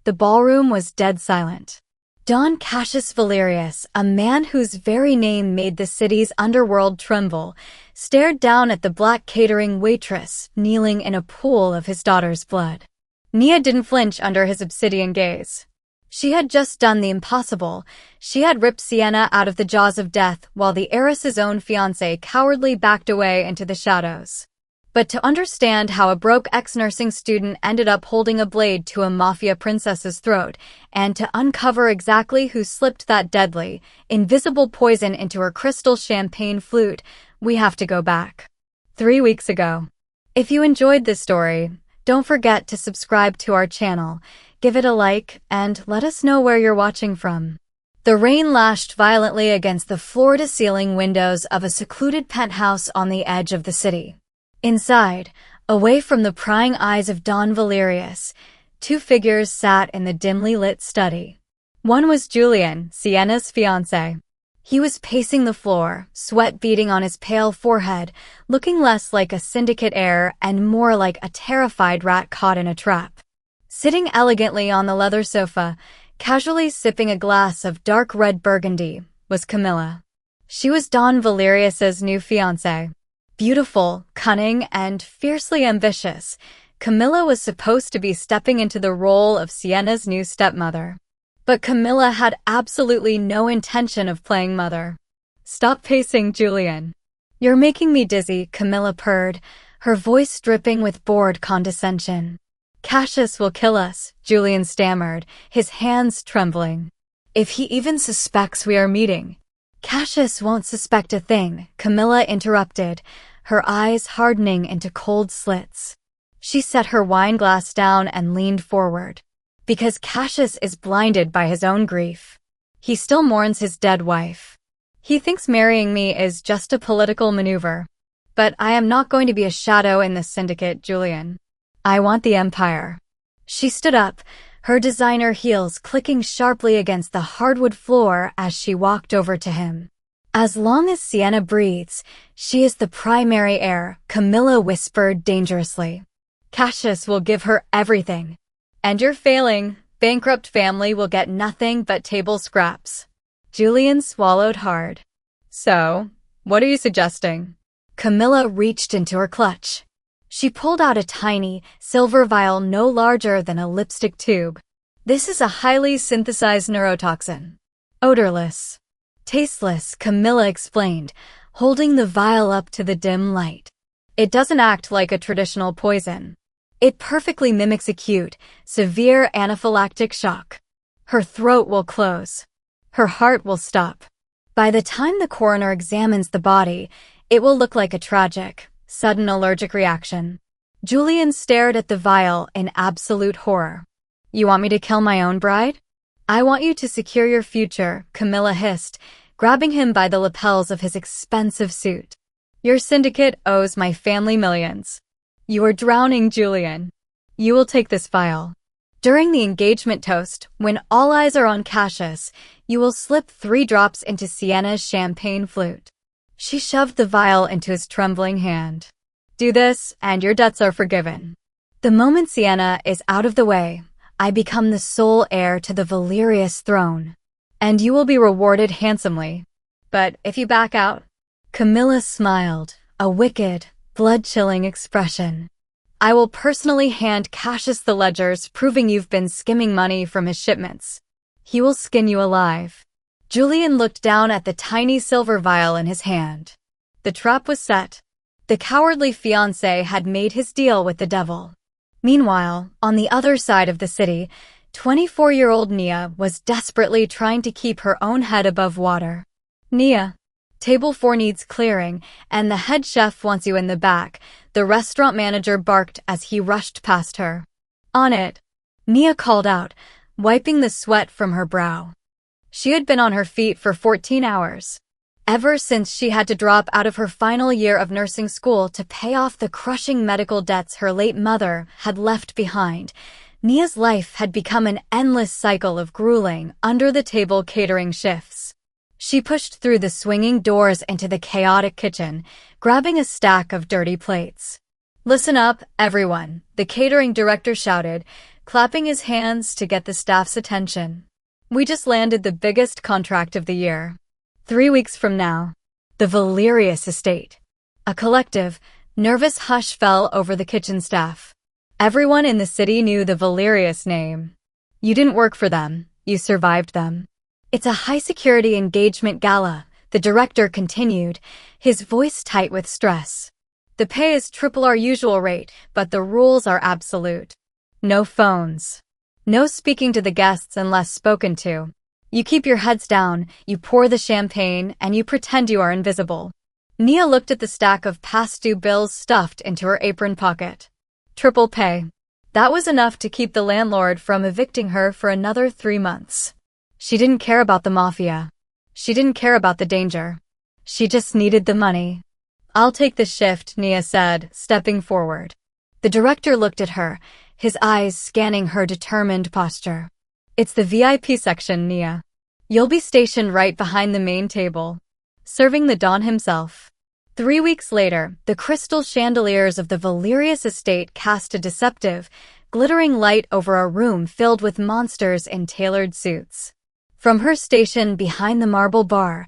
The ballroom was dead silent. Don Cassius Valerius, a man whose very name made the city's underworld tremble, stared down at the black catering waitress kneeling in a pool of his daughter's blood. Nia didn't flinch under his obsidian gaze. She had just done the impossible. She had ripped Sienna out of the jaws of death while the heiress's own fiancé cowardly backed away into the shadows. But to understand how a broke ex-nursing student ended up holding a blade to a Mafia princess's throat, and to uncover exactly who slipped that deadly, invisible poison into her crystal champagne flute, we have to go back 3 weeks ago. If you enjoyed this story, don't forget to subscribe to our channel, give it a like, and let us know where you're watching from. The rain lashed violently against the floor-to-ceiling windows of a secluded penthouse on the edge of the city. Inside, away from the prying eyes of Don Valerius, 2 figures sat in the dimly lit study. One was Julian, Sienna's fiancé. He was pacing the floor, sweat beading on his pale forehead, looking less like a syndicate heir and more like a terrified rat caught in a trap. Sitting elegantly on the leather sofa, casually sipping a glass of dark red burgundy, was Camilla. She was Don Valerius's new fiancée. Beautiful, cunning, and fiercely ambitious, Camilla was supposed to be stepping into the role of Sienna's new stepmother. But Camilla had absolutely no intention of playing mother. "Stop pacing, Julian. You're making me dizzy," Camilla purred, her voice dripping with bored condescension. "Cassius will kill us," Julian stammered, his hands trembling. "If he even suspects we are meeting." "Cassius won't suspect a thing," Camilla interrupted, her eyes hardening into cold slits. She set her wine glass down and leaned forward. "Because Cassius is blinded by his own grief. He still mourns his dead wife. He thinks marrying me is just a political maneuver. But I am not going to be a shadow in the syndicate, Julian. I want the empire." She stood up, her designer heels clicking sharply against the hardwood floor as she walked over to him. "As long as Sienna breathes, she is the primary heir," Camilla whispered dangerously. "Cassius will give her everything. And you're failing. Bankrupt family will get nothing but table scraps." Julian swallowed hard. "So, what are you suggesting?" Camilla reached into her clutch. She pulled out a tiny, silver vial no larger than a lipstick tube. "This is a highly synthesized neurotoxin. Odorless. Tasteless," Camilla explained, holding the vial up to the dim light. "It doesn't act like a traditional poison. It perfectly mimics acute, severe anaphylactic shock. Her throat will close. Her heart will stop. By the time the coroner examines the body, it will look like a tragic, sudden allergic reaction." Julian stared at the vial in absolute horror. "You want me to kill my own bride?" "I want you to secure your future," Camilla hissed, grabbing him by the lapels of his expensive suit. "Your syndicate owes my family millions. You are drowning, Julian. You will take this vial. During the engagement toast, when all eyes are on Cassius, you will slip 3 drops into Sienna's champagne flute." She shoved the vial into his trembling hand. "Do this, and your debts are forgiven. The moment Sienna is out of the way, I become the sole heir to the Valerius throne. And you will be rewarded handsomely. But if you back out..." Camilla smiled, a wicked, blood-chilling expression. "I will personally hand Cassius the ledgers proving you've been skimming money from his shipments. He will skin you alive." Julian looked down at the tiny silver vial in his hand. The trap was set. The cowardly fiancé had made his deal with the devil. Meanwhile, on the other side of the city, 24-year-old Nia was desperately trying to keep her own head above water. "Nia, table 4 needs clearing, and the head chef wants you in the back," the restaurant manager barked as he rushed past her. "On it," Nia called out, wiping the sweat from her brow. She had been on her feet for 14 hours. Ever since she had to drop out of her final year of nursing school to pay off the crushing medical debts her late mother had left behind, Nia's life had become an endless cycle of grueling, under-the-table catering shifts. She pushed through the swinging doors into the chaotic kitchen, grabbing a stack of dirty plates. "Listen up, everyone," the catering director shouted, clapping his hands to get the staff's attention. "We just landed the biggest contract of the year. 3 weeks from now. The Valerius estate." A collective, nervous hush fell over the kitchen staff. Everyone in the city knew the Valerius name. "You didn't work for them, you survived them." "It's a high-security engagement gala," the director continued, his voice tight with stress. "The pay is triple our usual rate, but the rules are absolute. No phones. No speaking to the guests unless spoken to. You keep your heads down, you pour the champagne, and you pretend you are invisible." Nia looked at the stack of past-due bills stuffed into her apron pocket. Triple pay. That was enough to keep the landlord from evicting her for another 3 months. She didn't care about the Mafia. She didn't care about the danger. She just needed the money. "I'll take the shift," Nia said, stepping forward. The director looked at her, his eyes scanning her determined posture. "It's the VIP section, Nia. You'll be stationed right behind the main table, serving the Don himself." 3 weeks later, the crystal chandeliers of the Valerius estate cast a deceptive, glittering light over a room filled with monsters in tailored suits. From her station behind the marble bar,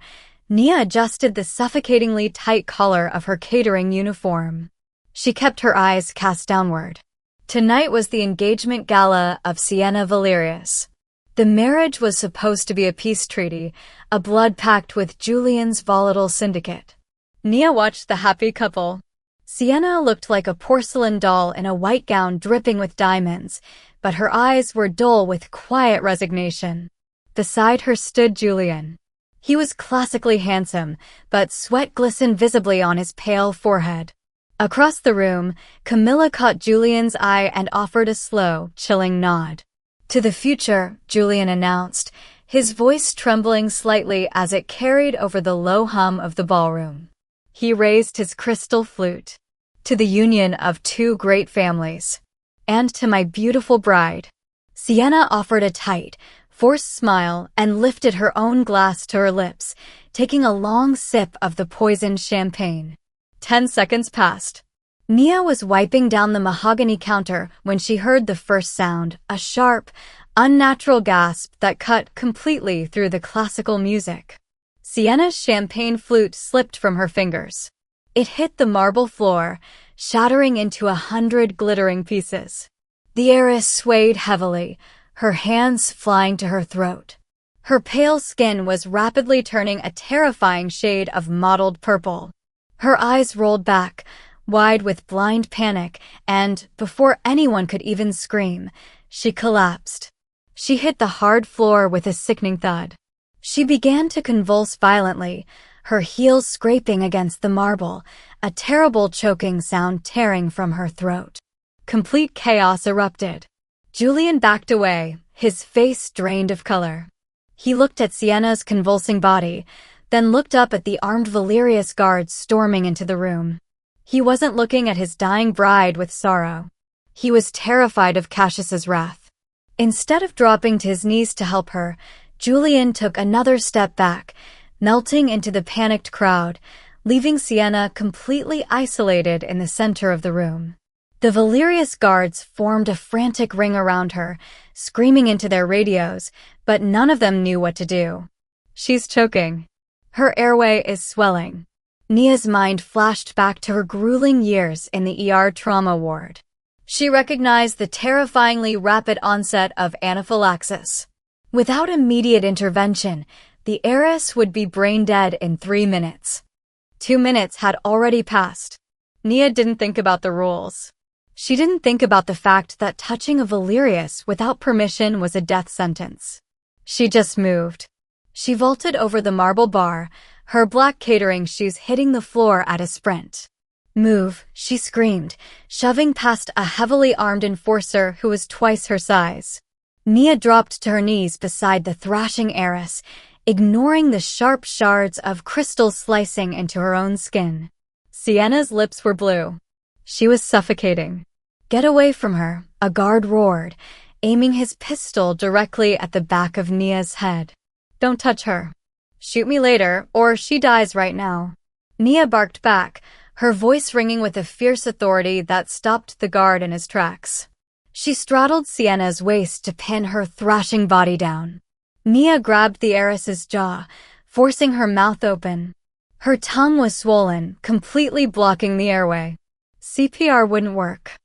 Nia adjusted the suffocatingly tight collar of her catering uniform. She kept her eyes cast downward. Tonight was the engagement gala of Sienna Valerius. The marriage was supposed to be a peace treaty, a blood pact with Julian's volatile syndicate. Nia watched the happy couple. Sienna looked like a porcelain doll in a white gown dripping with diamonds, but her eyes were dull with quiet resignation. Beside her stood Julian. He was classically handsome, but sweat glistened visibly on his pale forehead. Across the room, Camilla caught Julian's eye and offered a slow, chilling nod. "To the future," Julian announced, his voice trembling slightly as it carried over the low hum of the ballroom. He raised his crystal flute. "To the union of 2 great families. And to my beautiful bride." Sienna offered a tight, forced smile and lifted her own glass to her lips, taking a long sip of the poisoned champagne. 10 seconds passed. Nia was wiping down the mahogany counter when she heard the first sound, a sharp, unnatural gasp that cut completely through the classical music. Sienna's champagne flute slipped from her fingers. It hit the marble floor, shattering into 100 glittering pieces. The heiress swayed heavily, her hands flying to her throat. Her pale skin was rapidly turning a terrifying shade of mottled purple. Her eyes rolled back, wide with blind panic, and, before anyone could even scream, she collapsed. She hit the hard floor with a sickening thud. She began to convulse violently, her heels scraping against the marble, a terrible choking sound tearing from her throat. Complete chaos erupted. Julian backed away, his face drained of color. He looked at Sienna's convulsing body, then looked up at the armed Valerius guards storming into the room. He wasn't looking at his dying bride with sorrow. He was terrified of Cassius's wrath. Instead of dropping to his knees to help her, Julian took another step back, melting into the panicked crowd, leaving Sienna completely isolated in the center of the room. The Valerius guards formed a frantic ring around her, screaming into their radios, but none of them knew what to do. "She's choking. Her airway is swelling." Nia's mind flashed back to her grueling years in the ER trauma ward. She recognized the terrifyingly rapid onset of anaphylaxis. Without immediate intervention, the heiress would be brain dead in 3 minutes. 2 minutes had already passed. Nia didn't think about the rules. She didn't think about the fact that touching a Valerius without permission was a death sentence. She just moved. She vaulted over the marble bar, her black catering shoes hitting the floor at a sprint. "Move," she screamed, shoving past a heavily armed enforcer who was twice her size. Nia dropped to her knees beside the thrashing heiress, ignoring the sharp shards of crystal slicing into her own skin. Sienna's lips were blue. She was suffocating. "Get away from her," a guard roared, aiming his pistol directly at the back of Nia's head. "Don't touch her. Shoot me later, or she dies right now." Nia barked back, her voice ringing with a fierce authority that stopped the guard in his tracks. She straddled Sienna's waist to pin her thrashing body down. Nia grabbed the heiress's jaw, forcing her mouth open. Her tongue was swollen, completely blocking the airway. CPR wouldn't work.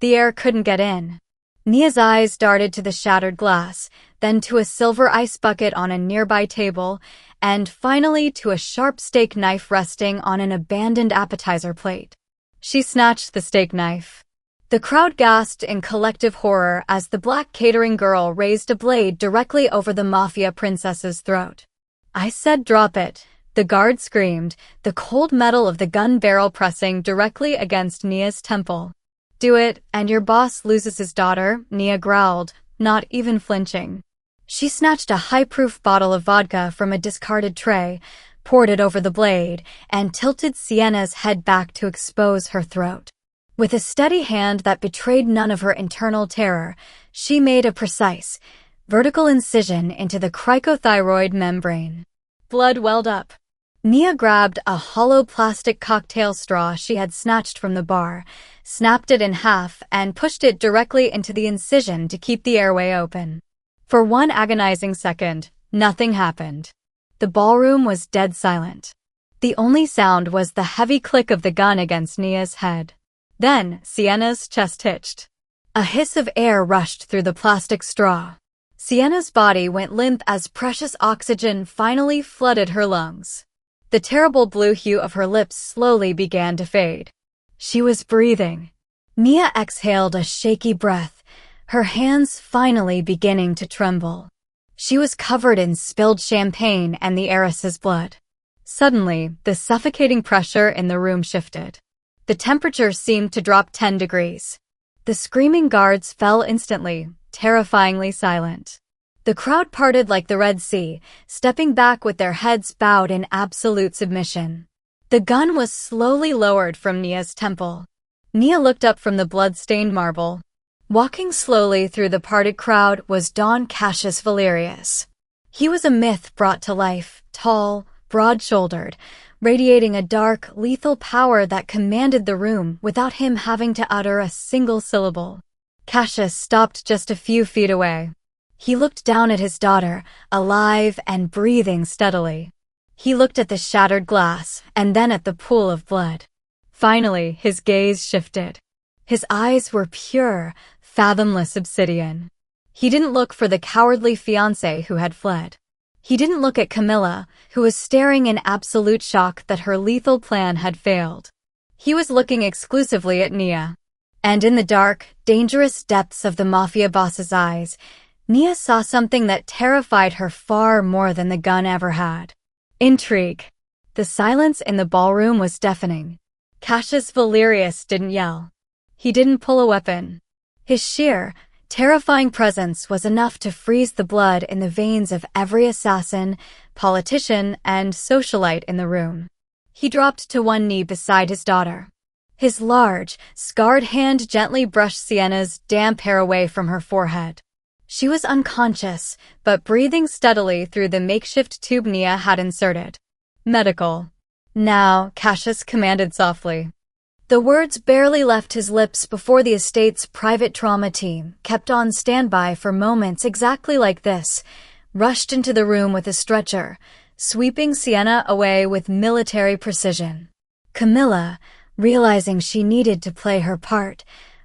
The air couldn't get in. Nia's eyes darted to the shattered glass, then to a silver ice bucket on a nearby table, and finally to a sharp steak knife resting on an abandoned appetizer plate. She snatched the steak knife. The crowd gasped in collective horror as the black catering girl raised a blade directly over the Mafia princess's throat. "I said drop it," the guard screamed, the cold metal of the gun barrel pressing directly against Nia's temple. "Do it, and your boss loses his daughter," Nia growled, not even flinching. She snatched a high-proof bottle of vodka from a discarded tray, poured it over the blade, and tilted Sienna's head back to expose her throat. With a steady hand that betrayed none of her internal terror, she made a precise, vertical incision into the cricothyroid membrane. Blood welled up. Nia grabbed a hollow plastic cocktail straw she had snatched from the bar, snapped it in half, and pushed it directly into the incision to keep the airway open. For one agonizing second, nothing happened. The ballroom was dead silent. The only sound was the heavy click of the gun against Nia's head. Then, Sienna's chest hitched. A hiss of air rushed through the plastic straw. Sienna's body went limp as precious oxygen finally flooded her lungs. The terrible blue hue of her lips slowly began to fade. She was breathing. Nia exhaled a shaky breath, her hands finally beginning to tremble. She was covered in spilled champagne and the heiress's blood. Suddenly, the suffocating pressure in the room shifted. The temperature seemed to drop 10 degrees. The screaming guards fell instantly, terrifyingly silent. The crowd parted like the Red Sea, stepping back with their heads bowed in absolute submission. The gun was slowly lowered from Nia's temple. Nia looked up from the blood-stained marble. Walking slowly through the parted crowd was Don Cassius Valerius. He was a myth brought to life, tall, broad-shouldered, radiating a dark, lethal power that commanded the room without him having to utter a single syllable. Cassius stopped just a few feet away. He looked down at his daughter, alive and breathing steadily. He looked at the shattered glass and then at the pool of blood. Finally, his gaze shifted. His eyes were pure, fathomless obsidian. He didn't look for the cowardly fiancé who had fled. He didn't look at Camilla, who was staring in absolute shock that her lethal plan had failed. He was looking exclusively at Nia. And in the dark, dangerous depths of the Mafia boss's eyes, Nia saw something that terrified her far more than the gun ever had. Intrigue. The silence in the ballroom was deafening. Cassius Valerius didn't yell. He didn't pull a weapon. His sheer, terrifying presence was enough to freeze the blood in the veins of every assassin, politician, and socialite in the room. He dropped to one knee beside his daughter. His large, scarred hand gently brushed Sienna's damp hair away from her forehead. She was unconscious, but breathing steadily through the makeshift tube Nia had inserted. "Medical." "Now," Cassius commanded softly. The words barely left his lips before the estate's private trauma team, kept on standby for moments exactly like this, rushed into the room with a stretcher, sweeping Sienna away with military precision. Camilla, realizing she needed to play her part,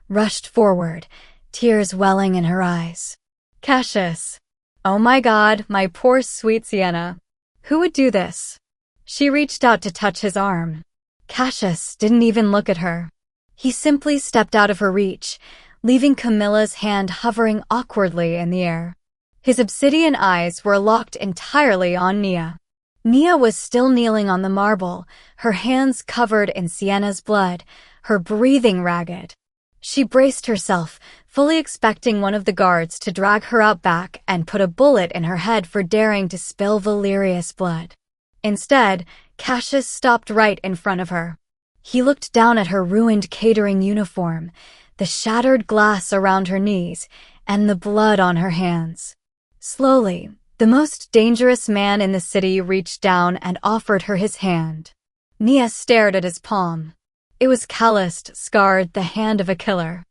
rushed forward, tears welling in her eyes. "Cassius. Oh my God, my poor sweet Sienna. Who would do this?" She reached out to touch his arm. Cassius didn't even look at her. He simply stepped out of her reach, leaving Camilla's hand hovering awkwardly in the air. His obsidian eyes were locked entirely on Nia. Nia was still kneeling on the marble, her hands covered in Sienna's blood, her breathing ragged. She braced herself, fully expecting one of the guards to drag her out back and put a bullet in her head for daring to spill Valerius' blood. Instead, Cassius stopped right in front of her. He looked down at her ruined catering uniform, the shattered glass around her knees, and the blood on her hands. Slowly, the most dangerous man in the city reached down and offered her his hand. Nia stared at his palm. It was calloused, scarred, the hand of a killer.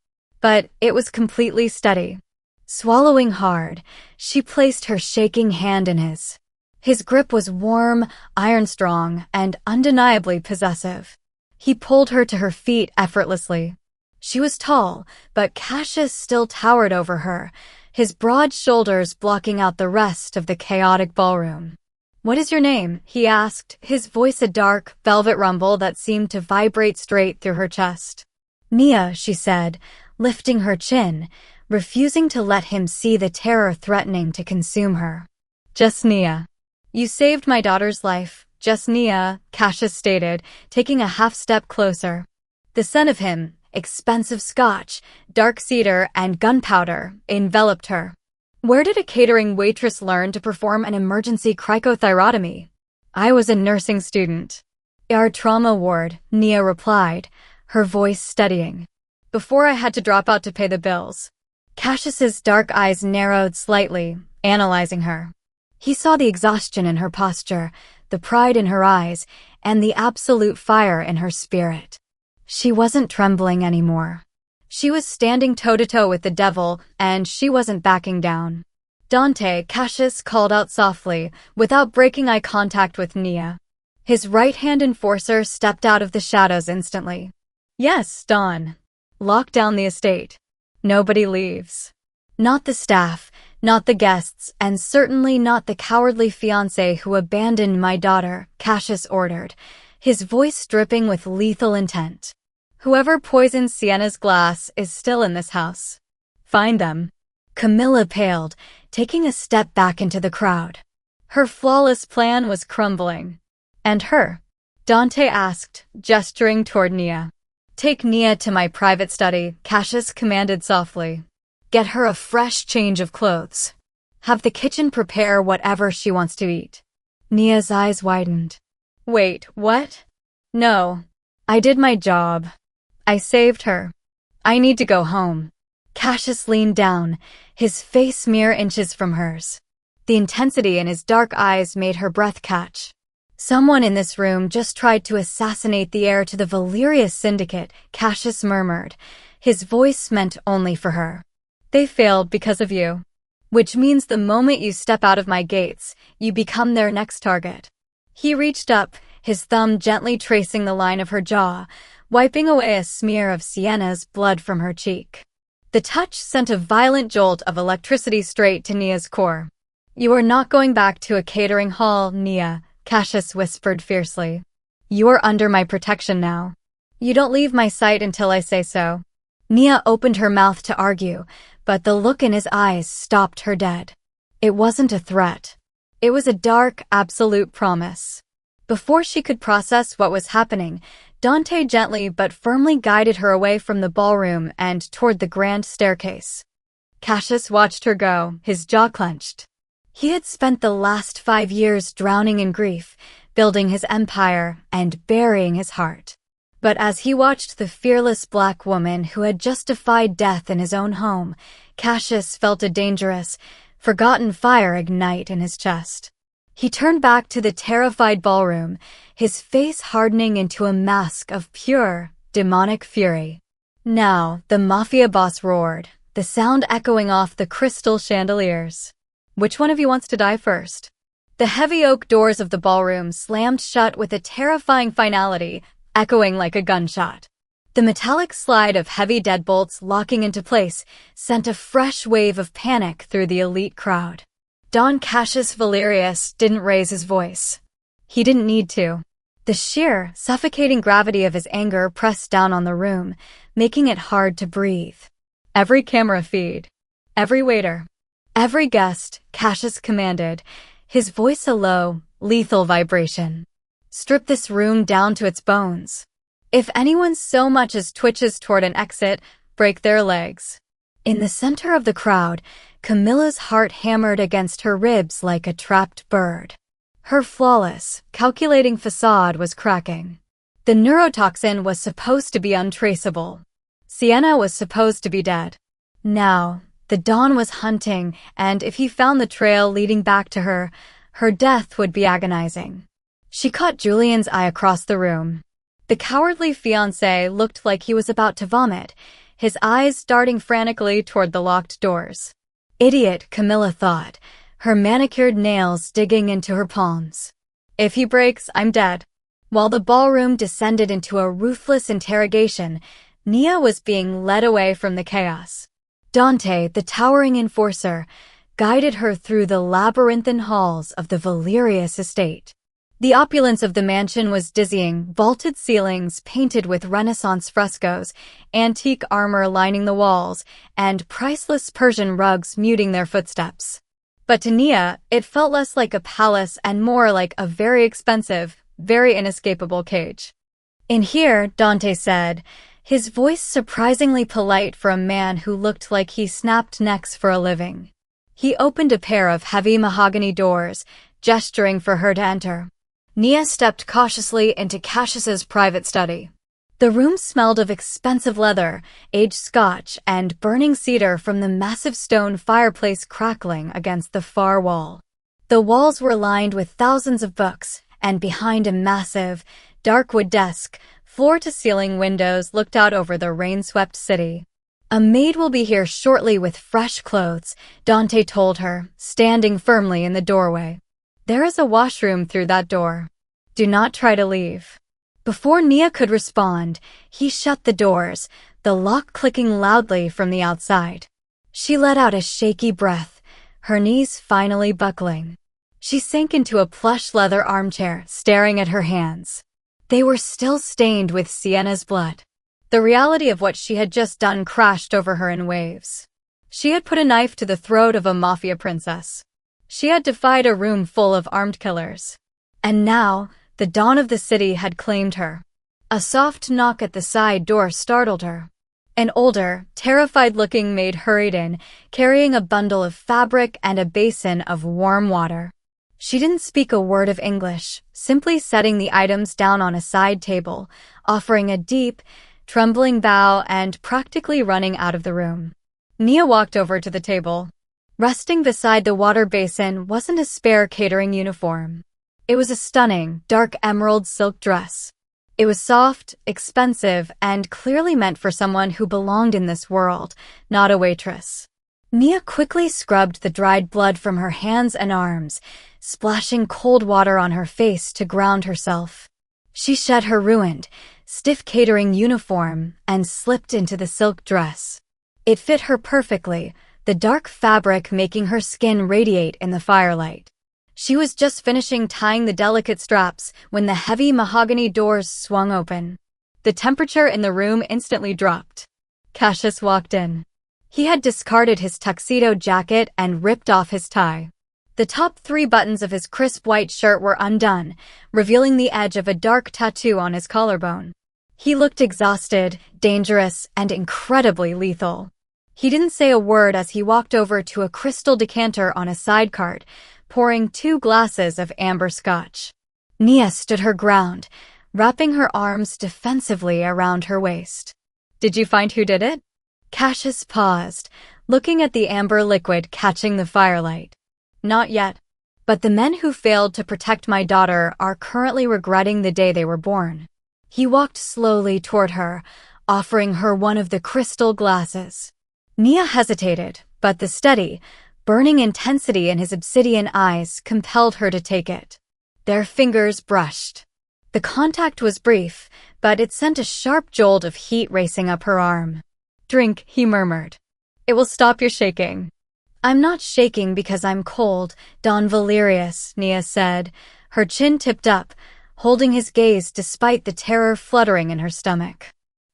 but it was completely steady. Swallowing hard, she placed her shaking hand in his. His grip was warm, iron-strong, and undeniably possessive. He pulled her to her feet effortlessly. She was tall, but Cassius still towered over her, his broad shoulders blocking out the rest of the chaotic ballroom. "What is your name?" he asked, his voice a dark, velvet rumble that seemed to vibrate straight through her chest. "Nia," she said, lifting her chin, refusing to let him see the terror threatening to consume her. "Just Nia." "You saved my daughter's life, just Nia," Cassius stated, taking a half-step closer. The scent of him, expensive scotch, dark cedar, and gunpowder, enveloped her. "Where did a catering waitress learn to perform an emergency cricothyrotomy?" "I was a nursing student." "Our trauma ward," Nia replied, her voice steadying. "Before I had to drop out to pay the bills." Cassius's dark eyes narrowed slightly, analyzing her. He saw the exhaustion in her posture, the pride in her eyes, and the absolute fire in her spirit. She wasn't trembling anymore. She was standing toe-to-toe with the devil, and she wasn't backing down. "Dante," Cassius called out softly, without breaking eye contact with Nia. His right-hand enforcer stepped out of the shadows instantly. "Yes, Don. Lock down the estate. Nobody leaves. Not the staff, not the guests, and certainly not the cowardly fiancé who abandoned my daughter," Cassius ordered, his voice dripping with lethal intent. "Whoever poisoned Sienna's glass is still in this house. Find them." Camilla paled, taking a step back into the crowd. Her flawless plan was crumbling. "And her?" Dante asked, gesturing toward Nia. "Take Nia to my private study," Cassius commanded softly. "Get her a fresh change of clothes. Have the kitchen prepare whatever she wants to eat." Nia's eyes widened. "Wait, what?" "No. I did my job. I saved her. I need to go home." Cassius leaned down, his face mere inches from hers. The intensity in his dark eyes made her breath catch. "Someone in this room just tried to assassinate the heir to the Valerius syndicate," Cassius murmured, his voice meant only for her. "They failed because of you. Which means the moment you step out of my gates, you become their next target." He reached up, his thumb gently tracing the line of her jaw, wiping away a smear of Sienna's blood from her cheek. The touch sent a violent jolt of electricity straight to Nia's core. "You are not going back to a catering hall, Nia," Cassius whispered fiercely. "You are under my protection now. You don't leave my sight until I say so." Nia opened her mouth to argue, but the look in his eyes stopped her dead. It wasn't a threat. It was a dark, absolute promise. Before she could process what was happening, Dante gently but firmly guided her away from the ballroom and toward the grand staircase. Cassius watched her go, his jaw clenched. He had spent the last 5 years drowning in grief, building his empire, and burying his heart. But as he watched the fearless black woman who had just defied death in his own home, Cassius felt a dangerous, forgotten fire ignite in his chest. He turned back to the terrified ballroom, his face hardening into a mask of pure, demonic fury. Now, the Mafia boss roared, the sound echoing off the crystal chandeliers. "Which one of you wants to die first?" The heavy oak doors of the ballroom slammed shut with a terrifying finality, echoing like a gunshot. The metallic slide of heavy deadbolts locking into place sent a fresh wave of panic through the elite crowd. Don Cassius Valerius didn't raise his voice. He didn't need to. The sheer, suffocating gravity of his anger pressed down on the room, making it hard to breathe. "Every camera feed. Every waiter. Every guest," Cassius commanded, his voice a low, lethal vibration. "Strip this room down to its bones. If anyone so much as twitches toward an exit, break their legs." In the center of the crowd, Camilla's heart hammered against her ribs like a trapped bird. Her flawless, calculating facade was cracking. The neurotoxin was supposed to be untraceable. Sienna was supposed to be dead. Now, the Dawn was hunting, and if he found the trail leading back to her, her death would be agonizing. She caught Julian's eye across the room. The cowardly fiancé looked like he was about to vomit, his eyes darting frantically toward the locked doors. Idiot, Camilla thought, her manicured nails digging into her palms. If he breaks, I'm dead. While the ballroom descended into a ruthless interrogation, Nia was being led away from the chaos. Dante, the towering enforcer, guided her through the labyrinthine halls of the Valerius estate. The opulence of the mansion was dizzying, vaulted ceilings painted with Renaissance frescoes, antique armor lining the walls, and priceless Persian rugs muting their footsteps. But to Nia, it felt less like a palace and more like a very expensive, very inescapable cage. In here, Dante said, his voice surprisingly polite for a man who looked like he snapped necks for a living. He opened a pair of heavy mahogany doors, gesturing for her to enter. Nia stepped cautiously into Cassius's private study. The room smelled of expensive leather, aged scotch, and burning cedar from the massive stone fireplace crackling against the far wall. The walls were lined with thousands of books, and behind a massive, dark wood desk, floor-to-ceiling windows looked out over the rain-swept city. A maid will be here shortly with fresh clothes, Dante told her, standing firmly in the doorway. There is a washroom through that door. Do not try to leave. Before Nia could respond, he shut the doors, the lock clicking loudly from the outside. She let out a shaky breath, her knees finally buckling. She sank into a plush leather armchair, staring at her hands. They were still stained with Sienna's blood. The reality of what she had just done crashed over her in waves. She had put a knife to the throat of a Mafia princess. She had defied a room full of armed killers. And now, the dawn of the city had claimed her. A soft knock at the side door startled her. An older, terrified-looking maid hurried in, carrying a bundle of fabric and a basin of warm water. She didn't speak a word of English, simply setting the items down on a side table, offering a deep, trembling bow and practically running out of the room. Nia walked over to the table. Resting beside the water basin wasn't a spare catering uniform. It was a stunning, dark emerald silk dress. It was soft, expensive, and clearly meant for someone who belonged in this world, not a waitress. Nia quickly scrubbed the dried blood from her hands and arms, splashing cold water on her face to ground herself. She shed her ruined, stiff catering uniform and slipped into the silk dress. It fit her perfectly, the dark fabric making her skin radiate in the firelight. She was just finishing tying the delicate straps when the heavy mahogany doors swung open. The temperature in the room instantly dropped. Cassius walked in. He had discarded his tuxedo jacket and ripped off his tie. The top 3 buttons of his crisp white shirt were undone, revealing the edge of a dark tattoo on his collarbone. He looked exhausted, dangerous, and incredibly lethal. He didn't say a word as he walked over to a crystal decanter on a side cart, pouring 2 glasses of amber scotch. Nia stood her ground, wrapping her arms defensively around her waist. Did you find who did it? Cassius paused, looking at the amber liquid catching the firelight. Not yet. But the men who failed to protect my daughter are currently regretting the day they were born. He walked slowly toward her, offering her one of the crystal glasses. Nia hesitated, but the steady, burning intensity in his obsidian eyes compelled her to take it. Their fingers brushed. The contact was brief, but it sent a sharp jolt of heat racing up her arm. Drink, he murmured. It will stop your shaking. I'm not shaking because I'm cold, Don Valerius, Nia said, her chin tipped up, holding his gaze despite the terror fluttering in her stomach.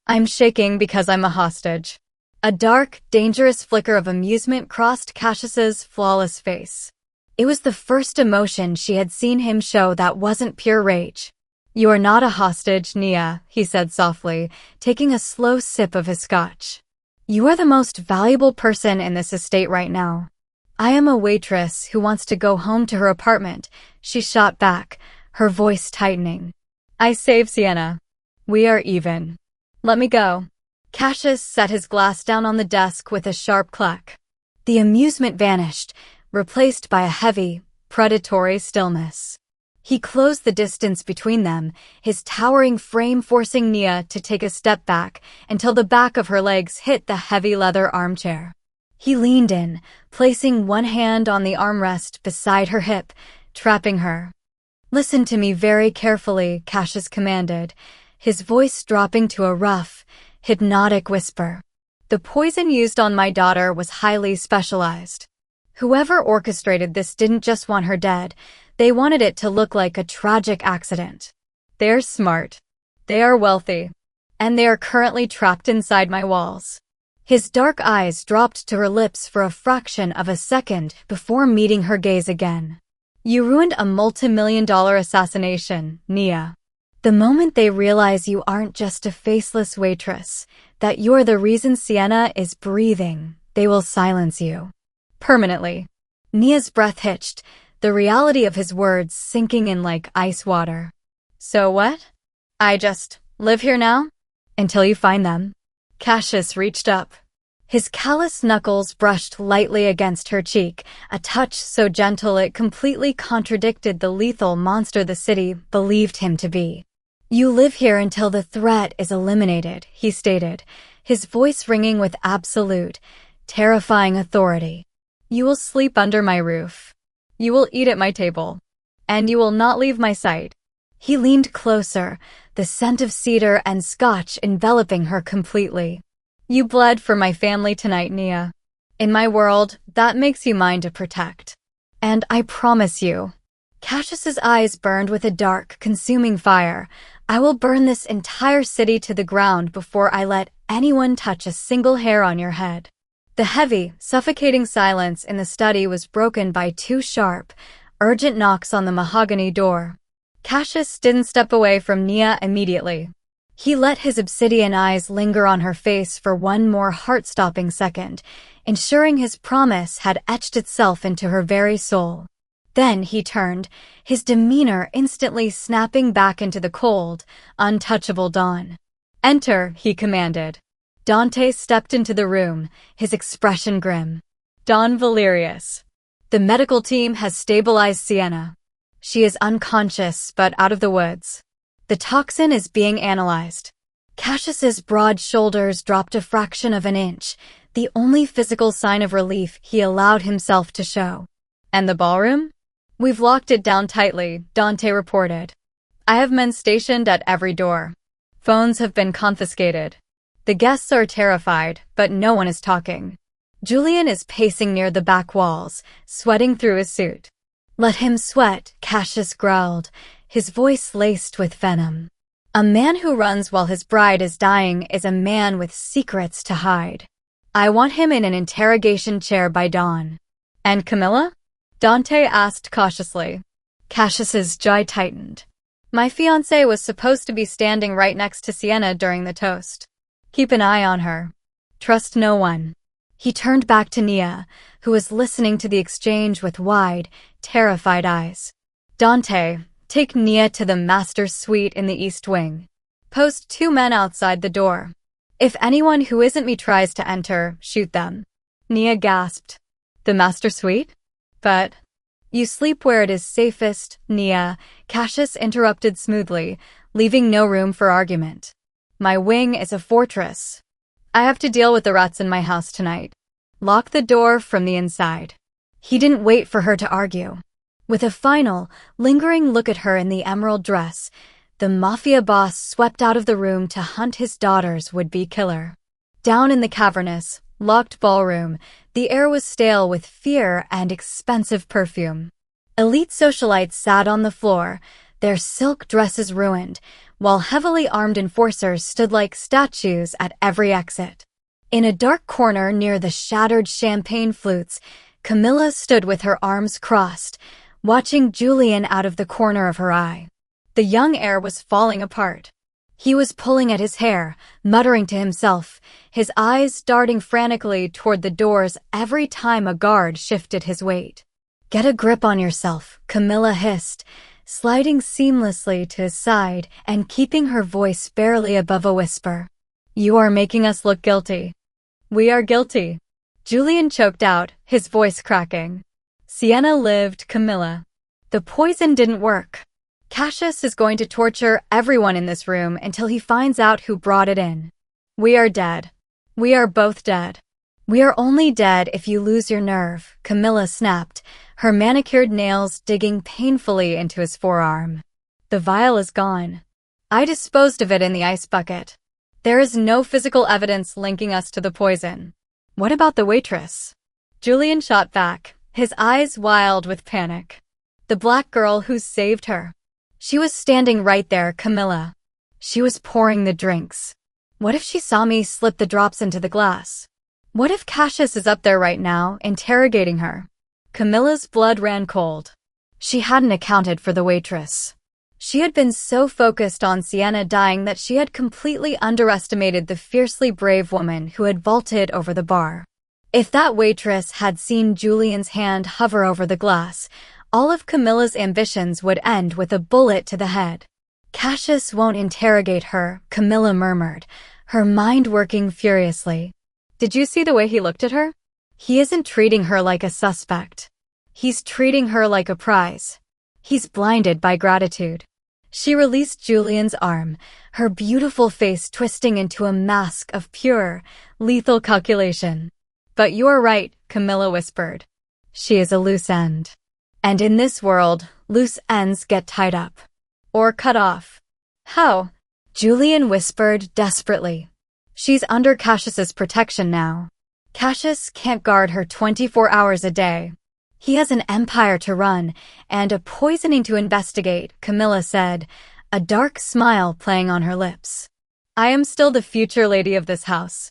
I'm shaking because I'm a hostage. A dark, dangerous flicker of amusement crossed Cassius's flawless face. It was the first emotion she had seen him show that wasn't pure rage. You are not a hostage, Nia, he said softly, taking a slow sip of his scotch. You are the most valuable person in this estate right now. I am a waitress who wants to go home to her apartment, she shot back, her voice tightening. I saved Sienna. We are even. Let me go. Cassius set his glass down on the desk with a sharp clack. The amusement vanished, replaced by a heavy, predatory stillness. He closed the distance between them, his towering frame forcing Nia to take a step back until the back of her legs hit the heavy leather armchair. He leaned in, placing one hand on the armrest beside her hip, trapping her. "Listen to me very carefully," Cassius commanded, his voice dropping to a rough, hypnotic whisper. "The poison used on my daughter was highly specialized. Whoever orchestrated this didn't just want her dead, they wanted it to look like a tragic accident. They're smart. They are wealthy. And they are currently trapped inside my walls." His dark eyes dropped to her lips for a fraction of a second before meeting her gaze again. "You ruined a multi-million-dollar assassination, Nia. The moment they realize you aren't just a faceless waitress, that you're the reason Sienna is breathing, they will silence you. Permanently." Nia's breath hitched, the reality of his words sinking in like ice water. "So what? I just live here now? Until you find them?" Cassius reached up. His callous knuckles brushed lightly against her cheek, a touch so gentle it completely contradicted the lethal monster the city believed him to be. "You live here until the threat is eliminated," he stated, his voice ringing with absolute, terrifying authority. "You will sleep under my roof. You will eat at my table. And you will not leave my sight." He leaned closer, the scent of cedar and scotch enveloping her completely. "You bled for my family tonight, Nia. In my world, that makes you mine to protect. And I promise you," Cassius's eyes burned with a dark, consuming fire, "I will burn this entire city to the ground before I let anyone touch a single hair on your head." The heavy, suffocating silence in the study was broken by two sharp, urgent knocks on the mahogany door. Cassius didn't step away from Nia immediately. He let his obsidian eyes linger on her face for one more heart-stopping second, ensuring his promise had etched itself into her very soul. Then he turned, his demeanor instantly snapping back into the cold, untouchable Dawn. "Enter," he commanded. Dante stepped into the room, his expression grim. "Don Valerius. The medical team has stabilized Sienna. She is unconscious but out of the woods. The toxin is being analyzed." Cassius's broad shoulders dropped a fraction of an inch, the only physical sign of relief he allowed himself to show. "And the ballroom?" "We've locked it down tightly," Dante reported. "I have men stationed at every door. Phones have been confiscated. The guests are terrified, but no one is talking. Julian is pacing near the back walls, sweating through his suit." "Let him sweat," Cassius growled, his voice laced with venom. "A man who runs while his bride is dying is a man with secrets to hide. I want him in an interrogation chair by dawn." "And Camilla?" Dante asked cautiously. Cassius's jaw tightened. "My fiancé was supposed to be standing right next to Sienna during the toast. Keep an eye on her. Trust no one." He turned back to Nia, who was listening to the exchange with wide, terrified eyes. "Dante, take Nia to the master's suite in the East Wing. Post 2 men outside the door. If anyone who isn't me tries to enter, shoot them." Nia gasped. "The master suite? But you sleep where it is safest, Nia," Cassius interrupted smoothly, leaving no room for argument. "My wing is a fortress. I have to deal with the rats in my house tonight. Lock the door from the inside." He didn't wait for her to argue. With a final, lingering look at her in the emerald dress, the Mafia boss swept out of the room to hunt his daughter's would-be killer. Down in the cavernous, locked ballroom, the air was stale with fear and expensive perfume. Elite socialites sat on the floor, their silk dresses ruined, while heavily armed enforcers stood like statues at every exit. In a dark corner near the shattered champagne flutes, Camilla stood with her arms crossed, watching Julian out of the corner of her eye. The young heir was falling apart. He was pulling at his hair, muttering to himself, his eyes darting frantically toward the doors every time a guard shifted his weight. "Get a grip on yourself," Camilla hissed, sliding seamlessly to his side and keeping her voice barely above a whisper. "You are making us look guilty." "We are guilty," Julian choked out, his voice cracking. "Sienna lived, Camilla. The poison didn't work. Cassius is going to torture everyone in this room until he finds out who brought it in. We are dead. We are both dead. We are only dead if you lose your nerve, Camilla snapped, her manicured nails digging painfully into his forearm. The vial is gone. I disposed of it in the ice bucket. There is no physical evidence linking us to the poison. What about the waitress? Julian shot back, his eyes wild with panic. The black girl who saved her. She was standing right there, Camilla. She was pouring the drinks. What if she saw me slip the drops into the glass? What if Cassius is up there right now, interrogating her? Camilla's blood ran cold. She hadn't accounted for the waitress. She had been so focused on Sienna dying that she had completely underestimated the fiercely brave woman who had vaulted over the bar. If that waitress had seen Julian's hand hover over the glass, all of Camilla's ambitions would end with a bullet to the head. Cassius won't interrogate her, Camilla murmured, her mind working furiously. Did you see the way he looked at her? He isn't treating her like a suspect. He's treating her like a prize. He's blinded by gratitude. She released Julian's arm, her beautiful face twisting into a mask of pure, lethal calculation. But you're right, Camilla whispered. She is a loose end. And in this world, loose ends get tied up. Or cut off. How? Julian whispered desperately. She's under Cassius's protection now. Cassius can't guard her 24 hours a day. He has an empire to run, and a poisoning to investigate, Camilla said, a dark smile playing on her lips. I am still the future lady of this house.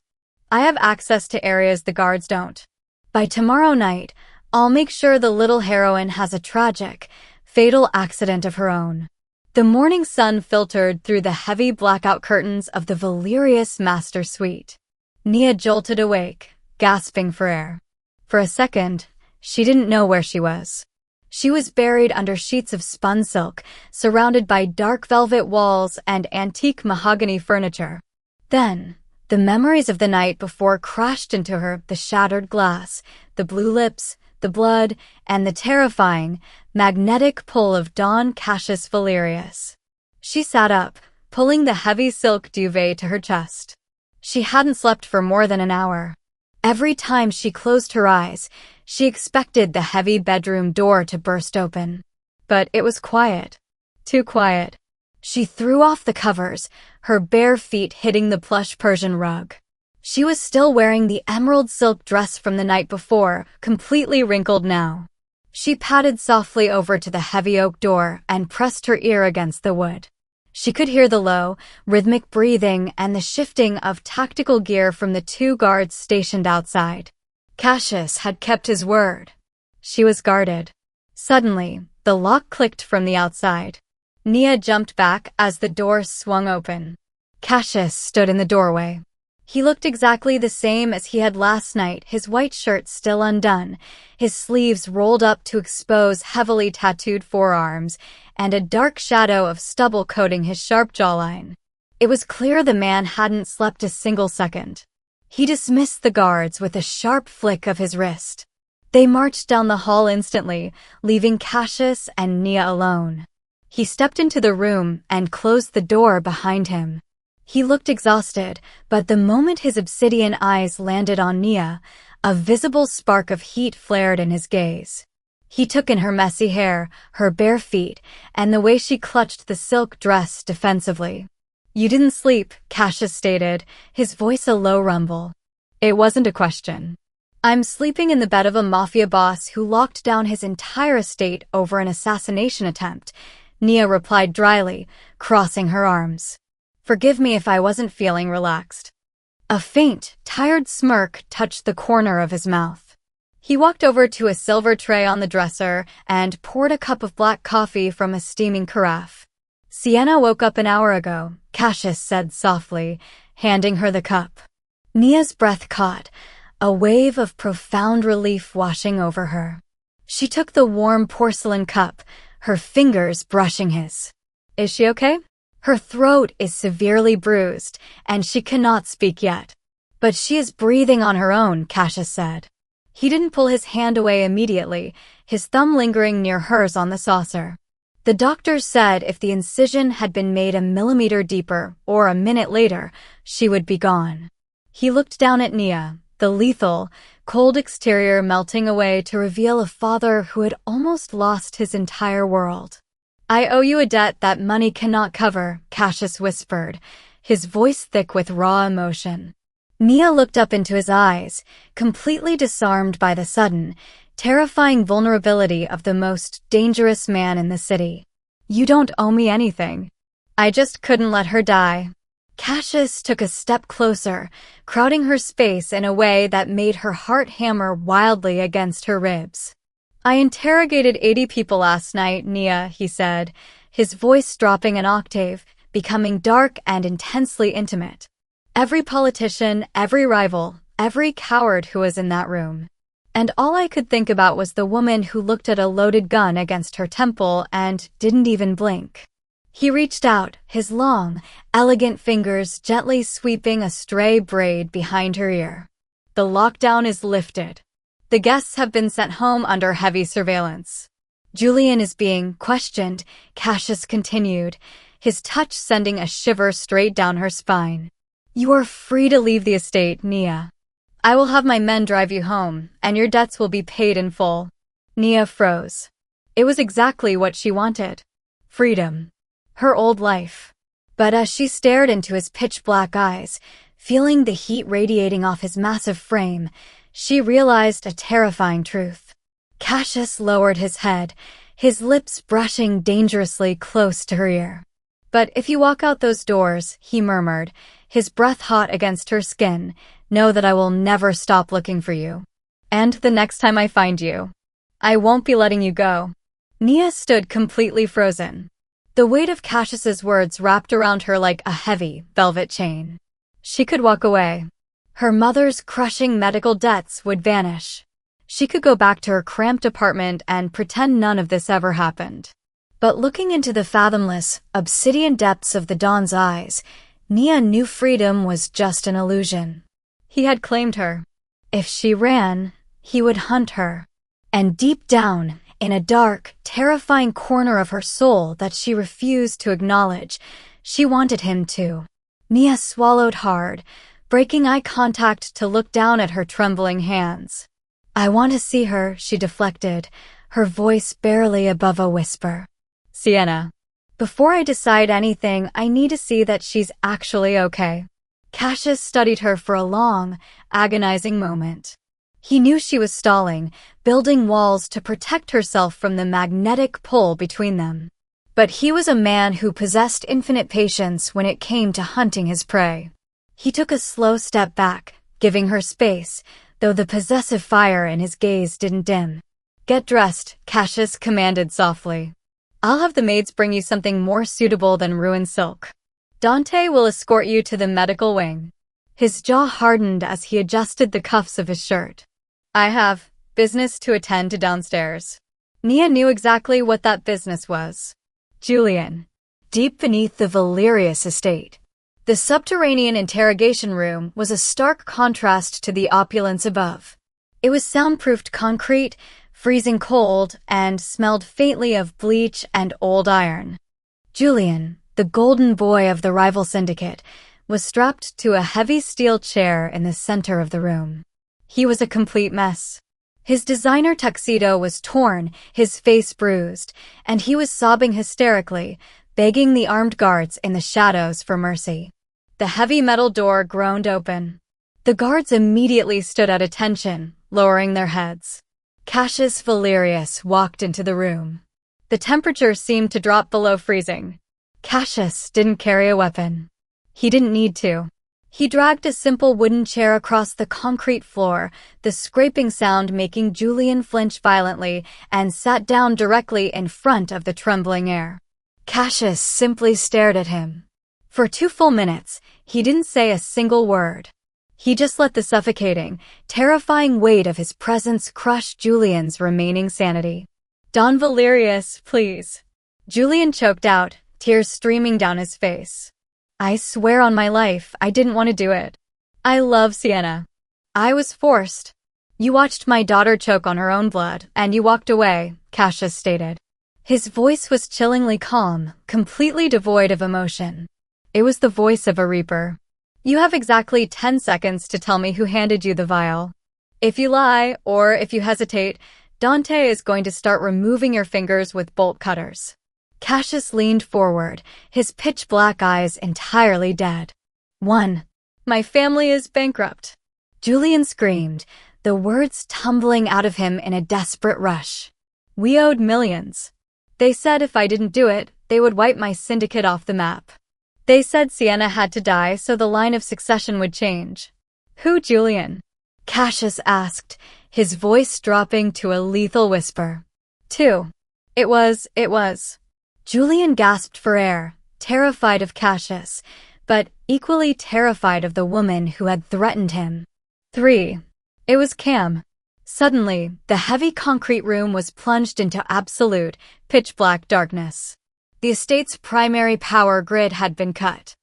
I have access to areas the guards don't. By tomorrow night, I'll make sure the little heroine has a tragic, fatal accident of her own. The morning sun filtered through the heavy blackout curtains of the Valerius master suite. Nia jolted awake, gasping for air. For a second, she didn't know where she was. She was buried under sheets of spun silk, surrounded by dark velvet walls and antique mahogany furniture. Then, the memories of the night before crashed into her, the shattered glass, the blue lips, the blood, and the terrifying, magnetic pull of Don Cassius Valerius. She sat up, pulling the heavy silk duvet to her chest. She hadn't slept for more than an hour. Every time she closed her eyes, she expected the heavy bedroom door to burst open. But it was quiet. Too quiet. She threw off the covers, her bare feet hitting the plush Persian rug. She was still wearing the emerald silk dress from the night before, completely wrinkled now. She padded softly over to the heavy oak door and pressed her ear against the wood. She could hear the low, rhythmic breathing and the shifting of tactical gear from the 2 guards stationed outside. Cassius had kept his word. She was guarded. Suddenly, the lock clicked from the outside. Nia jumped back as the door swung open. Cassius stood in the doorway. He looked exactly the same as he had last night, his white shirt still undone, his sleeves rolled up to expose heavily tattooed forearms, and a dark shadow of stubble coating his sharp jawline. It was clear the man hadn't slept a single second. He dismissed the guards with a sharp flick of his wrist. They marched down the hall instantly, leaving Cassius and Nia alone. He stepped into the room and closed the door behind him. He looked exhausted, but the moment his obsidian eyes landed on Nia, a visible spark of heat flared in his gaze. He took in her messy hair, her bare feet, and the way she clutched the silk dress defensively. You didn't sleep, Cassius stated, his voice a low rumble. It wasn't a question. I'm sleeping in the bed of a mafia boss who locked down his entire estate over an assassination attempt, Nia replied dryly, crossing her arms. Forgive me if I wasn't feeling relaxed. A faint, tired smirk touched the corner of his mouth. He walked over to a silver tray on the dresser and poured a cup of black coffee from a steaming carafe. Sienna woke up an hour ago, Cassius said softly, handing her the cup. Nia's breath caught, a wave of profound relief washing over her. She took the warm porcelain cup, her fingers brushing his. Is she okay? Her throat is severely bruised, and she cannot speak yet. But she is breathing on her own, Cassius said. He didn't pull his hand away immediately, his thumb lingering near hers on the saucer. The doctor said if the incision had been made a millimeter deeper or a minute later, she would be gone. He looked down at Nia, the lethal, cold exterior melting away to reveal a father who had almost lost his entire world. I owe you a debt that money cannot cover, Cassius whispered, his voice thick with raw emotion. Nia looked up into his eyes, completely disarmed by the sudden, terrifying vulnerability of the most dangerous man in the city. You don't owe me anything. I just couldn't let her die. Cassius took a step closer, crowding her space in a way that made her heart hammer wildly against her ribs. I interrogated 80 people last night, Nia, he said, his voice dropping an octave, becoming dark and intensely intimate. Every politician, every rival, every coward who was in that room. And all I could think about was the woman who looked at a loaded gun against her temple and didn't even blink. He reached out, his long, elegant fingers gently sweeping a stray braid behind her ear. The lockdown is lifted. The guests have been sent home under heavy surveillance. Julian is being questioned, Cassius continued, his touch sending a shiver straight down her spine. You are free to leave the estate, Nia. I will have my men drive you home, and your debts will be paid in full. Nia froze. It was exactly what she wanted. Freedom. Her old life. But as she stared into his pitch-black eyes, feeling the heat radiating off his massive frame, she realized a terrifying truth. Cassius lowered his head, his lips brushing dangerously close to her ear. But if you walk out those doors, he murmured, his breath hot against her skin, know that I will never stop looking for you. And the next time I find you, I won't be letting you go. Nia stood completely frozen. The weight of Cassius's words wrapped around her like a heavy, velvet chain. She could walk away. Her mother's crushing medical debts would vanish. She could go back to her cramped apartment and pretend none of this ever happened. But looking into the fathomless, obsidian depths of the Don's eyes, Nia knew freedom was just an illusion. He had claimed her. If she ran, he would hunt her. And deep down, in a dark, terrifying corner of her soul that she refused to acknowledge, she wanted him to. Nia swallowed hard, breaking eye contact to look down at her trembling hands. I want to see her, she deflected, her voice barely above a whisper. Sienna. Before I decide anything, I need to see that she's actually okay. Cassius studied her for a long, agonizing moment. He knew she was stalling, building walls to protect herself from the magnetic pull between them. But he was a man who possessed infinite patience when it came to hunting his prey. He took a slow step back, giving her space, though the possessive fire in his gaze didn't dim. Get dressed, Cassius commanded softly. I'll have the maids bring you something more suitable than ruined silk. Dante will escort you to the medical wing. His jaw hardened as he adjusted the cuffs of his shirt. I have business to attend to downstairs. Nia knew exactly what that business was. Julian. Deep beneath the Valerius estate. The subterranean interrogation room was a stark contrast to the opulence above. It was soundproofed concrete, freezing cold, and smelled faintly of bleach and old iron. Julian, the golden boy of the rival syndicate, was strapped to a heavy steel chair in the center of the room. He was a complete mess. His designer tuxedo was torn, his face bruised, and he was sobbing hysterically, begging the armed guards in the shadows for mercy. The heavy metal door groaned open. The guards immediately stood at attention, lowering their heads. Cassius Valerius walked into the room. The temperature seemed to drop below freezing. Cassius didn't carry a weapon. He didn't need to. He dragged a simple wooden chair across the concrete floor, the scraping sound making Julian flinch violently, and sat down directly in front of the trembling air. Cassius simply stared at him. For 2 full minutes, he didn't say a single word. He just let the suffocating, terrifying weight of his presence crush Julian's remaining sanity. Don Valerius, please. Julian choked out, tears streaming down his face. I swear on my life, I didn't want to do it. I love Sienna. I was forced. You watched my daughter choke on her own blood, and you walked away, Cassius stated. His voice was chillingly calm, completely devoid of emotion. It was the voice of a reaper. You have exactly 10 seconds to tell me who handed you the vial. If you lie, or if you hesitate, Dante is going to start removing your fingers with bolt cutters. Cassius leaned forward, his pitch-black eyes entirely dead. 1. My family is bankrupt. Julian screamed, the words tumbling out of him in a desperate rush. We owed millions. They said if I didn't do it, they would wipe my syndicate off the map. They said Sienna had to die so the line of succession would change. Who, Julian? Cassius asked, his voice dropping to a lethal whisper. 2. It was. Julian gasped for air, terrified of Cassius, but equally terrified of the woman who had threatened him. 3. It was Cam. Suddenly, the heavy concrete room was plunged into absolute, pitch-black darkness. The estate's primary power grid had been cut.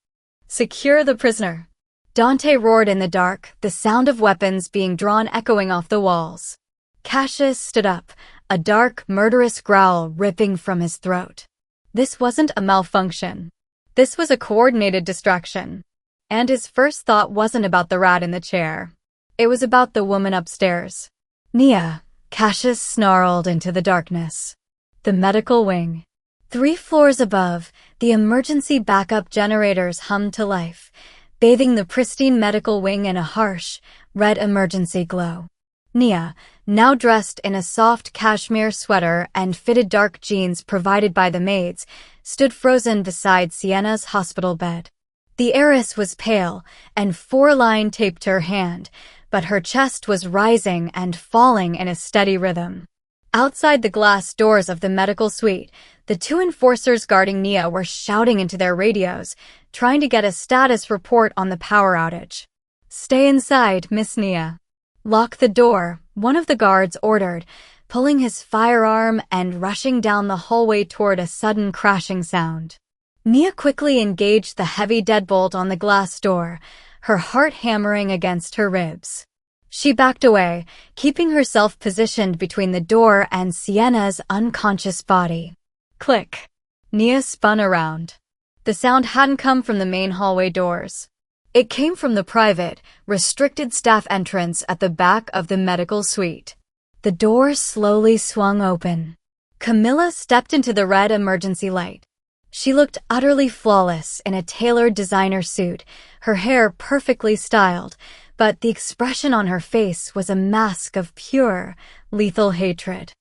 Secure the prisoner. Dante roared in the dark, the sound of weapons being drawn echoing off the walls. Cassius stood up, a dark, murderous growl ripping from his throat. This wasn't a malfunction. This was a coordinated distraction. And his first thought wasn't about the rat in the chair. It was about the woman upstairs. Nia, Cassius snarled into the darkness. The medical wing. 3 floors above, the emergency backup generators hummed to life, bathing the pristine medical wing in a harsh, red emergency glow. Nia, now dressed in a soft cashmere sweater and fitted dark jeans provided by the maids, stood frozen beside Sienna's hospital bed. The heiress was pale, and 4-line taped her hand, but her chest was rising and falling in a steady rhythm. Outside the glass doors of the medical suite, the 2 enforcers guarding Nia were shouting into their radios, trying to get a status report on the power outage. Stay inside, Miss Nia. Lock the door, one of the guards ordered, pulling his firearm and rushing down the hallway toward a sudden crashing sound. Nia quickly engaged the heavy deadbolt on the glass door, her heart hammering against her ribs. She backed away, keeping herself positioned between the door and Sienna's unconscious body. Click. Nia spun around. The sound hadn't come from the main hallway doors. It came from the private, restricted staff entrance at the back of the medical suite. The door slowly swung open. Camilla stepped into the red emergency light. She looked utterly flawless in a tailored designer suit, her hair perfectly styled, but the expression on her face was a mask of pure, lethal hatred.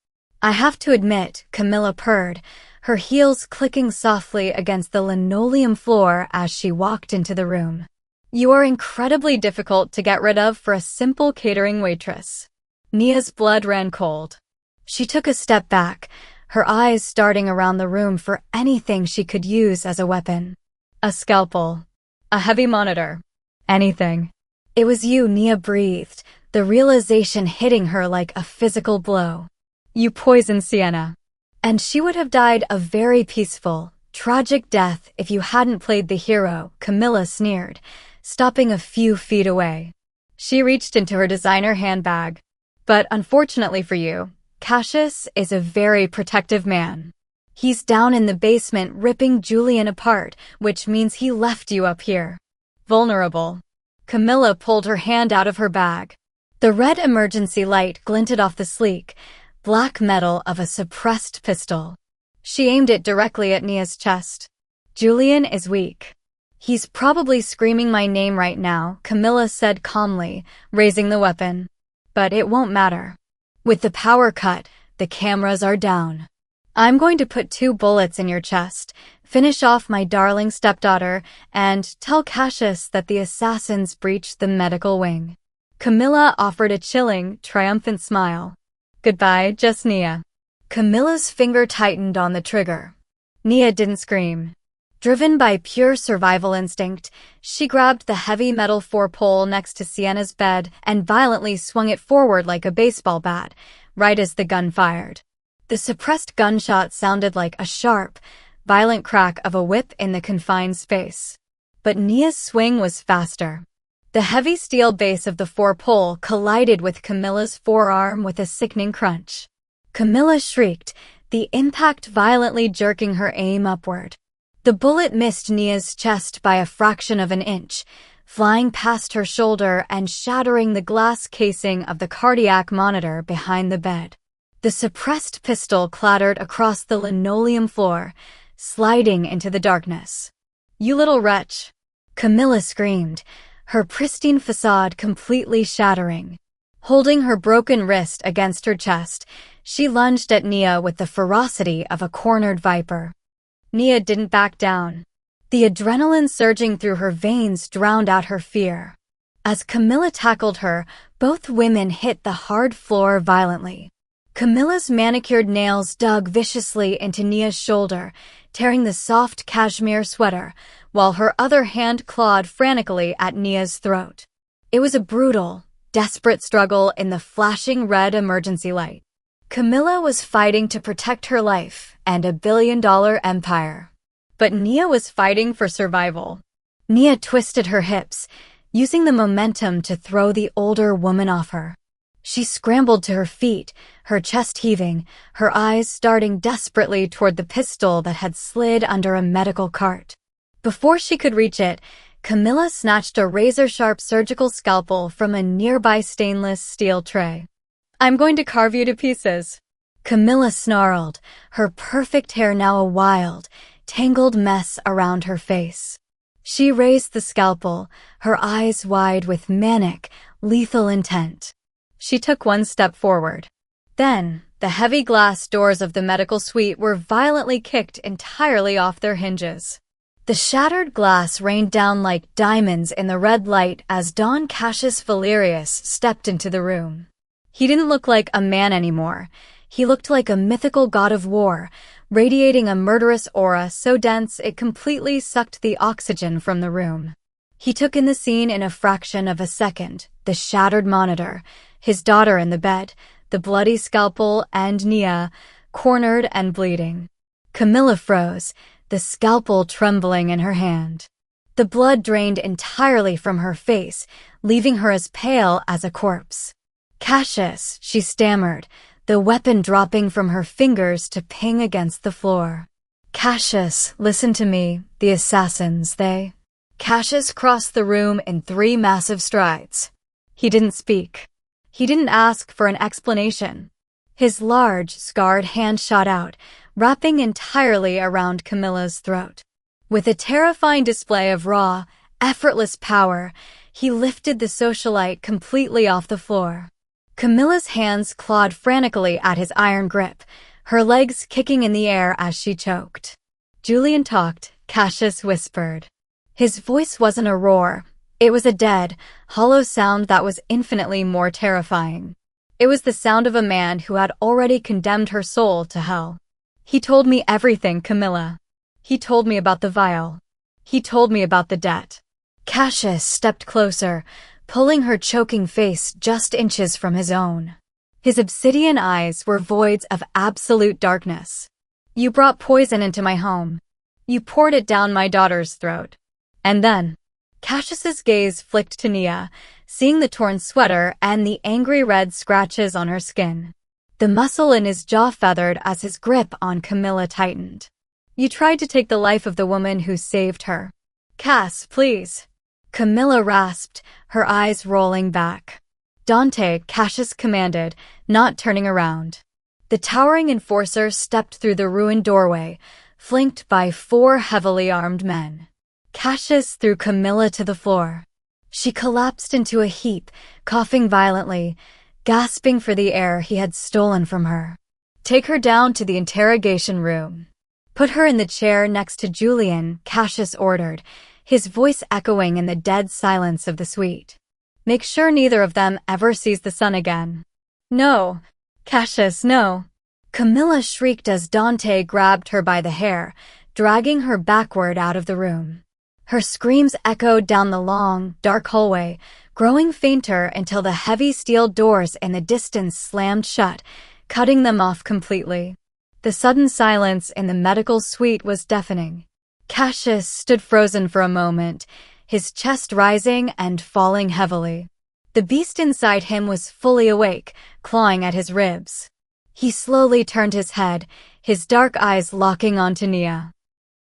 I have to admit, Camilla purred, her heels clicking softly against the linoleum floor as she walked into the room. You are incredibly difficult to get rid of for a simple catering waitress. Nia's blood ran cold. She took a step back, her eyes darting around the room for anything she could use as a weapon. A scalpel. A heavy monitor. Anything. It was you, Nia breathed, the realization hitting her like a physical blow. You poisoned Sienna. And she would have died a very peaceful, tragic death if you hadn't played the hero, Camilla sneered, stopping a few feet away. She reached into her designer handbag. But unfortunately for you, Cassius is a very protective man. He's down in the basement ripping Julian apart, which means he left you up here. Vulnerable. Camilla pulled her hand out of her bag. The red emergency light glinted off the sleek, black metal of a suppressed pistol. She aimed it directly at Nia's chest. Julian is weak. He's probably screaming my name right now, Camilla said calmly, raising the weapon. But it won't matter. With the power cut, the cameras are down. I'm going to put 2 bullets in your chest, finish off my darling stepdaughter, and tell Cassius that the assassins breached the medical wing. Camilla offered a chilling, triumphant smile. Goodbye, just Nia. Camilla's finger tightened on the trigger. Nia didn't scream. Driven by pure survival instinct, she grabbed the heavy metal 4-pole next to Sienna's bed and violently swung it forward like a baseball bat, right as the gun fired. The suppressed gunshot sounded like a sharp, violent crack of a whip in the confined space. But Nia's swing was faster. The heavy steel base of the 4-pole collided with Camilla's forearm with a sickening crunch. Camilla shrieked, the impact violently jerking her aim upward. The bullet missed Nia's chest by a fraction of an inch, flying past her shoulder and shattering the glass casing of the cardiac monitor behind the bed. The suppressed pistol clattered across the linoleum floor, sliding into the darkness. "You little wretch!" Camilla screamed, her pristine facade completely shattering. Holding her broken wrist against her chest, she lunged at Nia with the ferocity of a cornered viper. Nia didn't back down. The adrenaline surging through her veins drowned out her fear. As Camilla tackled her, both women hit the hard floor violently. Camilla's manicured nails dug viciously into Nia's shoulder, tearing the soft cashmere sweater, while her other hand clawed frantically at Nia's throat. It was a brutal, desperate struggle in the flashing red emergency light. Camilla was fighting to protect her life and $1 billion empire. But Nia was fighting for survival. Nia twisted her hips, using the momentum to throw the older woman off her. She scrambled to her feet, her chest heaving, her eyes darting desperately toward the pistol that had slid under a medical cart. Before she could reach it, Camilla snatched a razor-sharp surgical scalpel from a nearby stainless steel tray. "I'm going to carve you to pieces," Camilla snarled, her perfect hair now a wild, tangled mess around her face. She raised the scalpel, her eyes wide with manic, lethal intent. She took one step forward. Then, the heavy glass doors of the medical suite were violently kicked entirely off their hinges. The shattered glass rained down like diamonds in the red light as Don Cassius Valerius stepped into the room. He didn't look like a man anymore. He looked like a mythical god of war, radiating a murderous aura so dense it completely sucked the oxygen from the room. He took in the scene in a fraction of a second, the shattered monitor, his daughter in the bed, the bloody scalpel, and Nia, cornered and bleeding. Camilla froze, the scalpel trembling in her hand. The blood drained entirely from her face, leaving her as pale as a corpse. "Cassius," she stammered, the weapon dropping from her fingers to ping against the floor. "Cassius, listen to me, the assassins, they..." Cassius crossed the room in 3 massive strides. He didn't speak. He didn't ask for an explanation. His large, scarred hand shot out, wrapping entirely around Camilla's throat. With a terrifying display of raw, effortless power, he lifted the socialite completely off the floor. Camilla's hands clawed frantically at his iron grip, her legs kicking in the air as she choked. "Julian talked," Cassius whispered. His voice wasn't a roar. It was a dead, hollow sound that was infinitely more terrifying. It was the sound of a man who had already condemned her soul to hell. "He told me everything, Camilla. He told me about the vial. He told me about the debt." Cassius stepped closer, pulling her choking face just inches from his own. His obsidian eyes were voids of absolute darkness. "You brought poison into my home. You poured it down my daughter's throat. And then..." Cassius's gaze flicked to Nia, seeing the torn sweater and the angry red scratches on her skin. The muscle in his jaw feathered as his grip on Camilla tightened. "You tried to take the life of the woman who saved her. Cass, please." Camilla rasped, her eyes rolling back. "Dante," Cassius commanded, not turning around. The towering enforcer stepped through the ruined doorway, flanked by 4 heavily armed men. Cassius threw Camilla to the floor. She collapsed into a heap, coughing violently, gasping for the air he had stolen from her. "Take her down to the interrogation room. Put her in the chair next to Julian," Cassius ordered, his voice echoing in the dead silence of the suite. "Make sure neither of them ever sees the sun again." "No, Cassius, no." Camilla shrieked as Dante grabbed her by the hair, dragging her backward out of the room. Her screams echoed down the long, dark hallway, growing fainter until the heavy steel doors in the distance slammed shut, cutting them off completely. The sudden silence in the medical suite was deafening. Cassius stood frozen for a moment, his chest rising and falling heavily. The beast inside him was fully awake, clawing at his ribs. He slowly turned his head, his dark eyes locking onto Nia.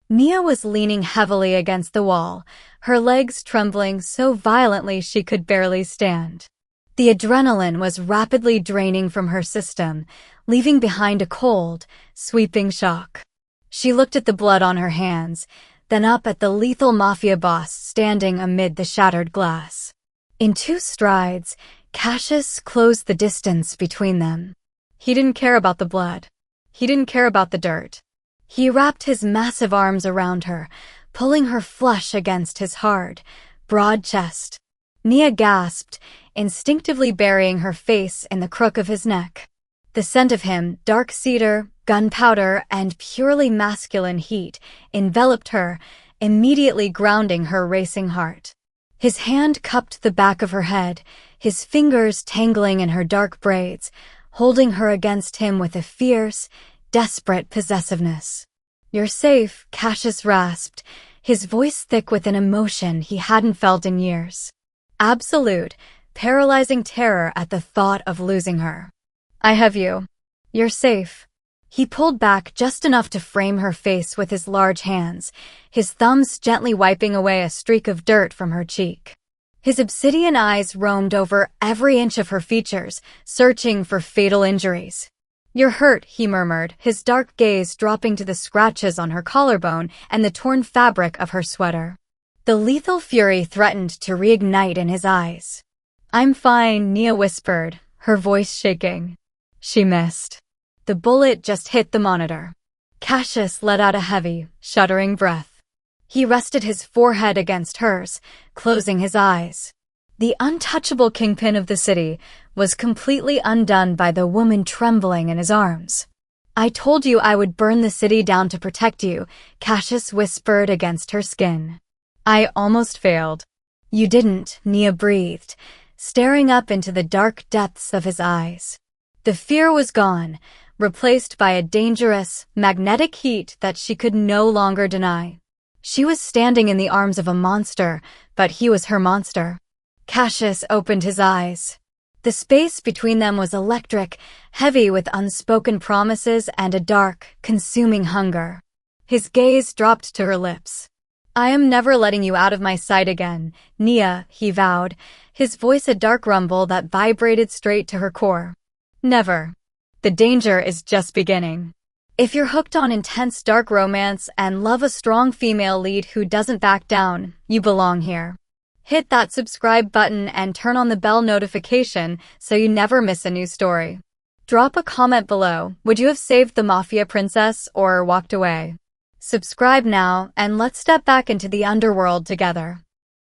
Nia was leaning heavily against the wall, her legs trembling so violently she could barely stand. The adrenaline was rapidly draining from her system, leaving behind a cold, sweeping shock. She looked at the blood on her hands, then up at the lethal Mafia boss standing amid the shattered glass. In 2 strides, Cassius closed the distance between them. He didn't care about the blood. He didn't care about the dirt. He wrapped his massive arms around her, pulling her flush against his hard, broad chest. Nia gasped, instinctively burying her face in the crook of his neck. The scent of him, dark cedar, gunpowder, and purely masculine heat, enveloped her, immediately grounding her racing heart. His hand cupped the back of her head, his fingers tangling in her dark braids, holding her against him with a fierce, desperate possessiveness. "You're safe," Cassius rasped, his voice thick with an emotion he hadn't felt in years. Absolute, paralyzing terror at the thought of losing her. "I have you. You're safe." He pulled back just enough to frame her face with his large hands, his thumbs gently wiping away a streak of dirt from her cheek. His obsidian eyes roamed over every inch of her features, searching for fatal injuries. "You're hurt," he murmured, his dark gaze dropping to the scratches on her collarbone and the torn fabric of her sweater. The lethal fury threatened to reignite in his eyes. "I'm fine," Nia whispered, her voice shaking. She missed. The bullet just hit the monitor. Cassius let out a heavy, shuddering breath. He rested his forehead against hers, closing his eyes. The untouchable kingpin of the city was completely undone by the woman trembling in his arms. "I told you I would burn the city down to protect you," Cassius whispered against her skin. "I almost failed." "You didn't," Nia breathed, staring up into the dark depths of his eyes. The fear was gone, replaced by a dangerous, magnetic heat that she could no longer deny. She was standing in the arms of a monster, but he was her monster. Cassius opened his eyes. The space between them was electric, heavy with unspoken promises and a dark, consuming hunger. His gaze dropped to her lips. "I am never letting you out of my sight again, Nia," he vowed, his voice a dark rumble that vibrated straight to her core. "Never. The danger is just beginning. If you're hooked on intense dark romance and love a strong female lead who doesn't back down, you belong here. Hit that subscribe button and turn on the bell notification so you never miss a new story. Drop a comment below. Would you have saved the Mafia princess or walked away? Subscribe now and let's step back into the underworld together."